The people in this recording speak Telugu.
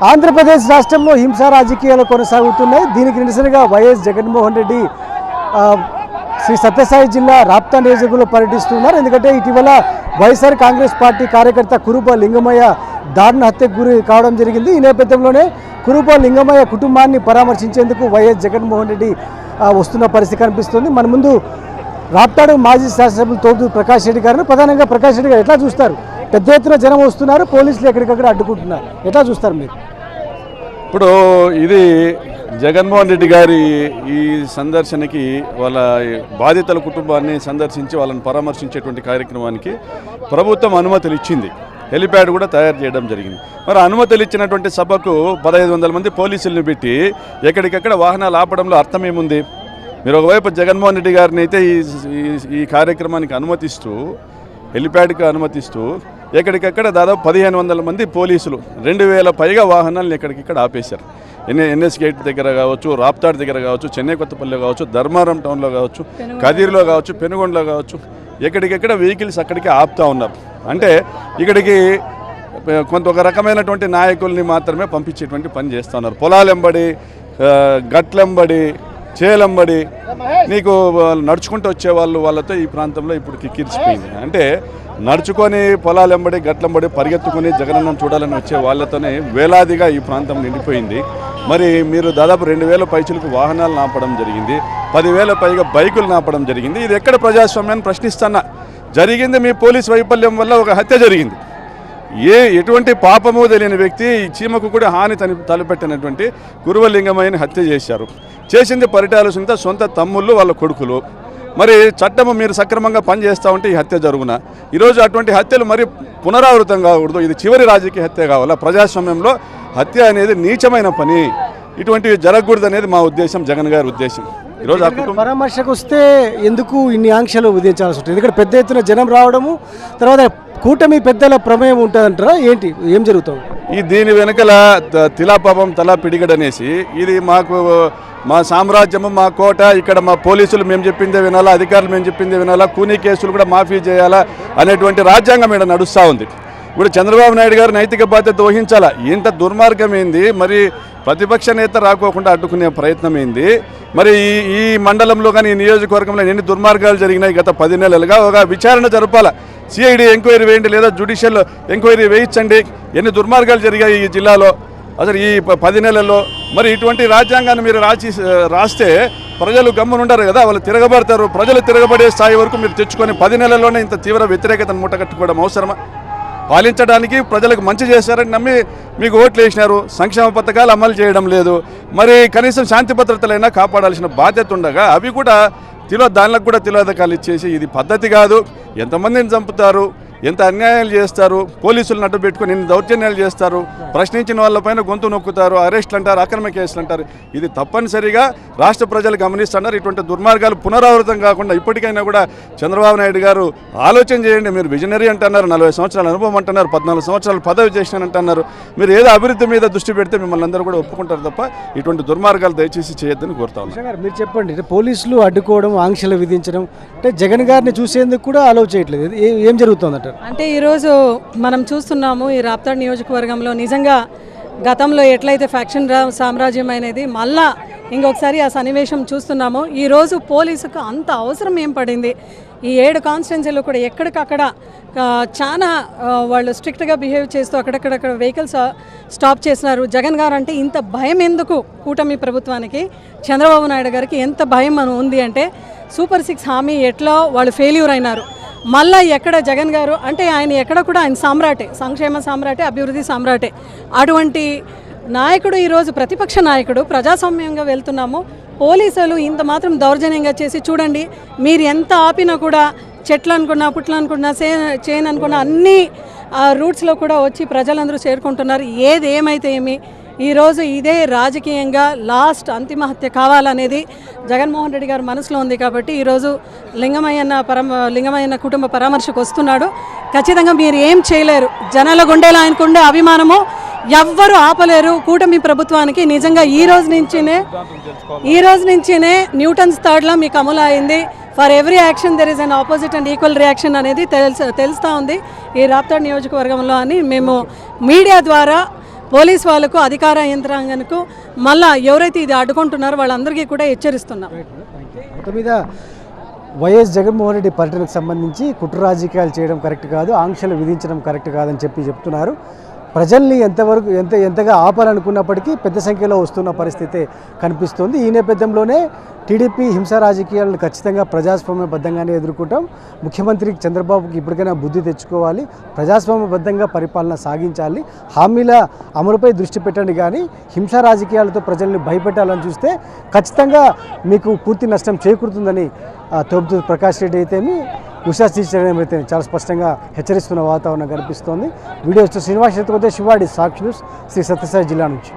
ఆంధ్రప్రదేశ్ రాష్ట్రంలో హింసా రాజకీయాలు కొనసాగుతున్నాయి. దీనికి నిరసనగా వైఎస్ జగన్మోహన్ రెడ్డి శ్రీ సత్యసాయి జిల్లా రాప్తా నియోజకవర్గంలో పర్యటిస్తున్నారు. ఎందుకంటే ఇటీవల వైఎస్ఆర్ కాంగ్రెస్ పార్టీ కార్యకర్త కురుప లింగమయ్య దారుణ హత్యకు గురి కావడం జరిగింది. ఈ నేపథ్యంలోనే కురుప లింగమయ్య కుటుంబాన్ని పరామర్శించేందుకు వైఎస్ జగన్మోహన్ రెడ్డి వస్తున్న పరిస్థితి కనిపిస్తుంది. మన ముందు రాప్తాడు మాజీ శాసనసభ్యులు తోటూరు ప్రకాష్ రెడ్డి గారిని ప్రధానంగా ప్రకాష్ రెడ్డి గారు ఎట్లా చూస్తారు? పెద్ద ఎత్తున జనం వస్తున్నారు, పోలీసులు ఎక్కడికక్కడ అడ్డుకుంటున్నారు, ఎట్లా చూస్తారు మీరు? ఇప్పుడు ఇది జగన్మోహన్ రెడ్డి గారి ఈ సందర్శనకి వాళ్ళ బాధితుల కుటుంబాన్ని సందర్శించి వాళ్ళని పరామర్శించేటువంటి కార్యక్రమానికి ప్రభుత్వం అనుమతులు ఇచ్చింది. హెలిప్యాడ్ కూడా తయారు చేయడం జరిగింది. మరి అనుమతులు ఇచ్చినటువంటి సభకు 1500 మంది పోలీసులను పెట్టి ఎక్కడికక్కడ వాహనాలు ఆపడంలో అర్థం ఏముంది? మీరు ఒకవైపు జగన్మోహన్ రెడ్డి గారిని అయితే ఈ కార్యక్రమానికి అనుమతిస్తూ హెలిప్యాడ్కి అనుమతిస్తూ ఎక్కడికక్కడ దాదాపు 1500 మంది పోలీసులు 2000 పైగా వాహనాలను ఎక్కడికిక్కడ ఆపేశారు. ఎన్ఎస్ గేట్ దగ్గర కావచ్చు, రాప్తాడ్ దగ్గర కావచ్చు, చెన్నై కొత్తపల్లిలో కావచ్చు, ధర్మారం టౌన్లో కావచ్చు, కదిరిలో కావచ్చు, పెనుగొండలో కావచ్చు, ఎక్కడికెక్కడ వెహికల్స్ అక్కడికి ఆపుతూ ఉన్నారు. అంటే ఇక్కడికి ఒక రకమైనటువంటి నాయకుల్ని మాత్రమే పంపించేటువంటి పని చేస్తూ ఉన్నారు. పొలాలెంబడి, గట్లెంబడి, చేలంబడి నీకు నడుచుకుంటూ వచ్చేవాళ్ళు వాళ్ళతో ఈ ప్రాంతంలో ఇప్పుడు కిక్కిరిసిపోయింది. అంటే నడుచుకొని పొలాలెంబడి, గట్లంబడి పరిగెత్తుకొని జగనన్నం చూడాలని వచ్చే వాళ్ళతోనే వేలాదిగా ఈ ప్రాంతం నిండిపోయింది. మరి మీరు దాదాపు 2000 పైచులకు వాహనాలు నాపడం జరిగింది, 10,000 పైగా బైకులు నాపడం జరిగింది. ఇది ఎక్కడ ప్రజాస్వామ్యాన్ని ప్రశ్నిస్తున్నా. జరిగింది మీ పోలీస్ వైఫల్యం వల్ల ఒక హత్య జరిగింది. ఎటువంటి పాపము తెలియని వ్యక్తి ఈ చీమకు కూడా హాని తలపెట్టినటువంటి కురువలింగమయ్యని హత్య చేశారు. చేసింది పరిటాల సొంత తమ్ముళ్ళు, వాళ్ళ కొడుకులు. మరి చట్టము మీరు సక్రమంగా పనిచేస్తూ ఉంటే ఈ హత్య జరుగున. ఈరోజు అటువంటి హత్యలు మరి పునరావృతం కాకూడదు. ఇది చివరి రాజకీయ హత్య కావాలా? ప్రజాస్వామ్యంలో హత్య అనేది నీచమైన పని, ఇటువంటివి జరగకూడదు అనేది మా ఉద్దేశం, జగన్ గారి ఉద్దేశం. ఈరోజు పరామర్శకు వస్తే ఎందుకు ఇన్ని ఆంక్షలు విధించాల్సి ఉంటుంది? ఎందుకంటే పెద్ద ఎత్తున జనం రావడము, తర్వాత కూటమి పెద్దల ప్రమేయం ఉంటుందంటారా? ఏంటి ఏం జరుగుతుంది? దీని వెనకల తిలాపాపం తలా పిడిగడనేసి ఇది మా సామ్రాజ్యము, మా కోట, ఇక్కడ మా పోలీసులు మేము చెప్పిందే వినాలా, అధికారులు మేము చెప్పిందే వినాలా, కూనీ కేసులు కూడా మాఫీ చేయాలా అనేటువంటి రాజ్యాంగం ఇక్కడ నడుస్తూ ఉంది. ఇప్పుడు చంద్రబాబు నాయుడు గారు నైతిక బాధ్యత వహించాలా. ఇంత దుర్మార్గం ఏంది? మరి ప్రతిపక్ష నేత రాకోకుండా అడ్డుకునే ప్రయత్నం ఏంది? మరి ఈ మండలంలో కానీ ఈ నియోజకవర్గంలో ఎన్ని దుర్మార్గాలు జరిగినాయి గత 10 నెలలుగా? ఒక విచారణ జరపాలా, సిఐడి ఎంక్వైరీ వేయండి, లేదా జ్యుడిషియల్ ఎంక్వైరీ వేయించండి. ఎన్ని దుర్మార్గాలు జరిగాయి ఈ జిల్లాలో అసలు ఈ 10 నెలల్లో? మరి ఇటువంటి రాజ్యాంగాన్ని మీరు రాస్తే ప్రజలు గమ్మునుంటారు కదా, వాళ్ళు తిరగబడతారు. ప్రజలు తిరగబడే స్థాయి వరకు మీరు తెచ్చుకొని 10 నెలల్లోనే ఇంత తీవ్ర వ్యతిరేకతను మూటగట్టుకోవడం అవసరమా? పాలించడానికి ప్రజలకు మంచి చేశారని నమ్మి మీకు ఓట్లు వేసినారు, సంక్షేమ పథకాలు అమలు చేయడం లేదు. మరి కనీసం శాంతి భద్రతలైనా కాపాడాల్సిన బాధ్యత ఉండగా అవి కూడా దానిలకు కూడా తిలోదకాలు ఇచ్చేసి ఇది పద్ధతి కాదు. ఎంతమందిని చంపుతారు, ఎంత అన్యాయాలు చేస్తారు, పోలీసులను అడ్డు పెట్టుకొని ఎన్ని దౌర్జన్యాలు చేస్తారు, ప్రశ్నించిన వాళ్ళపైన గొంతు నొక్కుతారు, అరెస్టులు అంటారు, అక్రమ కేసులు అంటారు. ఇది తప్పనిసరిగా రాష్ట్ర ప్రజలు గమనిస్తున్నారు. ఇటువంటి దుర్మార్గాలు పునరావృతం కాకుండా ఇప్పటికైనా కూడా చంద్రబాబు నాయుడు గారు ఆలోచన చేయండి. మీరు విజనరీ అంటున్నారు, 40 సంవత్సరాల అనుభవం అంటున్నారు, 14 సంవత్సరాలు పదవి చేసినానంటున్నారు. మీరు ఏదో అభివృద్ధి మీద దృష్టి పెడితే మిమ్మల్ని అందరూ కూడా ఒప్పుకుంటారు తప్ప ఇటువంటి దుర్మార్గాలు దయచేసి చేయొద్దని కోరుతాను. మీరు చెప్పండి, పోలీసులు అడ్డుకోవడం, ఆంక్షలు విధించడం, అంటే జగన్ గారిని చూసేందుకు కూడా అలౌ చేయట్లేదు, ఏం జరుగుతుందట? అంటే ఈరోజు మనం చూస్తున్నాము ఈ రాప్తాడ్ నియోజకవర్గంలో నిజంగా గతంలో ఎట్లయితే ఫ్యాక్షన్ సామ్రాజ్యం అనేది మళ్ళా ఇంకొకసారి ఆ సన్నివేశం చూస్తున్నాము. ఈరోజు పోలీసుకు అంత అవసరం ఏం పడింది? ఈ 7 కాన్స్టిట్యున్సీలో కూడా ఎక్కడికక్కడ చాలా వాళ్ళు స్ట్రిక్ట్గా బిహేవ్ చేస్తూ అక్కడక్కడక్కడ వెహికల్స్ స్టాప్ చేసినారు. జగన్ గారు అంటే ఇంత భయం ఎందుకు కూటమి ప్రభుత్వానికి? చంద్రబాబు నాయుడు గారికి ఎంత భయం ఉంది అంటే సూపర్ 6 హామీ ఎట్లా వాళ్ళు ఫెయిల్యూర్ అయినారు. మళ్ళీ ఎక్కడ జగన్ గారు అంటే ఆయన ఎక్కడ కూడా ఆయన సామ్రాటే, సంక్షేమ సామ్రాటే, అభివృద్ధి సామ్రాటే. అటువంటి నాయకుడు ఈరోజు ప్రతిపక్ష నాయకుడు. ప్రజాస్వామ్యంగా వెళ్తున్నాము, పోలీసులు ఇంత మాత్రం దౌర్జన్యంగా చేసి చూడండి. మీరు ఎంత ఆపినా కూడా చెట్లు అనుకున్నా, పుట్లు అనుకున్నా, చేను అనుకున్నా అన్ని రూట్స్లో కూడా వచ్చి ప్రజలందరూ చేరుకుంటున్నారు. ఏమైతే ఏమి ఈరోజు ఇదే రాజకీయంగా లాస్ట్ అంతిమ హత్య కావాలనేది జగన్మోహన్ రెడ్డి గారి మనసులో ఉంది. కాబట్టి ఈరోజు లింగమయ్యన్న కుటుంబ పరామర్శకు వస్తున్నాడు. ఖచ్చితంగా మీరు ఏం చేయలేరు. జనాల గుండెలో ఆయనకుండే అభిమానము ఎవ్వరు ఆపలేరు కూటమి ప్రభుత్వానికి. నిజంగా ఈ రోజు నుంచినే న్యూటన్స్ థర్డ్లా మీకు అమలు అయింది. For every action there is an opposite and equal reaction అనేది తెలుస్తూ ఉంది ఈ రాప్తాడ్ నియోజకవర్గంలో అని మేము మీడియా ద్వారా పోలీస్ వాళ్ళకు అధికార యంత్రాంగానికి మళ్ళా ఎవరైతే ఇది అడ్డుకుంటున్నారో వాళ్ళందరికీ కూడా హెచ్చరిస్తున్నాం. మొత్తం మీద వైఎస్ జగన్మోహన్ రెడ్డి పర్యటనకు సంబంధించి కుట్ర రాజకీయాలు చేయడం కరెక్ట్ కాదు, ఆంక్షలు విధించడం కరెక్ట్ కాదని చెప్తున్నారు. ప్రజల్ని ఎంతగా ఆపాలనుకున్నప్పటికీ పెద్ద సంఖ్యలో వస్తున్న పరిస్థితి కనిపిస్తోంది. ఈ నేపథ్యంలోనే టీడీపీ హింసా రాజకీయాలను ఖచ్చితంగా ప్రజాస్వామ్యబద్ధంగానే ఎదుర్కొంటాం. ముఖ్యమంత్రి చంద్రబాబుకి ఇప్పటికైనా బుద్ధి తెచ్చుకోవాలి, ప్రజాస్వామ్యబద్ధంగా పరిపాలన సాగించాలి, హామీల అమలుపై దృష్టి పెట్టండి. కానీ హింసా రాజకీయాలతో ప్రజల్ని భయపెట్టాలని చూస్తే ఖచ్చితంగా మీకు పూర్తి నష్టం చేకూరుతుందని తోపుతూ ప్రకాష్ రెడ్డి అయితేమి, ఉషా శ్రీచరణ్ అయితే చాలా స్పష్టంగా హెచ్చరిస్తున్న వాతావరణం కనిపిస్తోంది. వీడియో శ్రీనివాస్ శివాడి సాక్షి న్యూస్, శ్రీ సత్యసాయి జిల్లా నుంచి.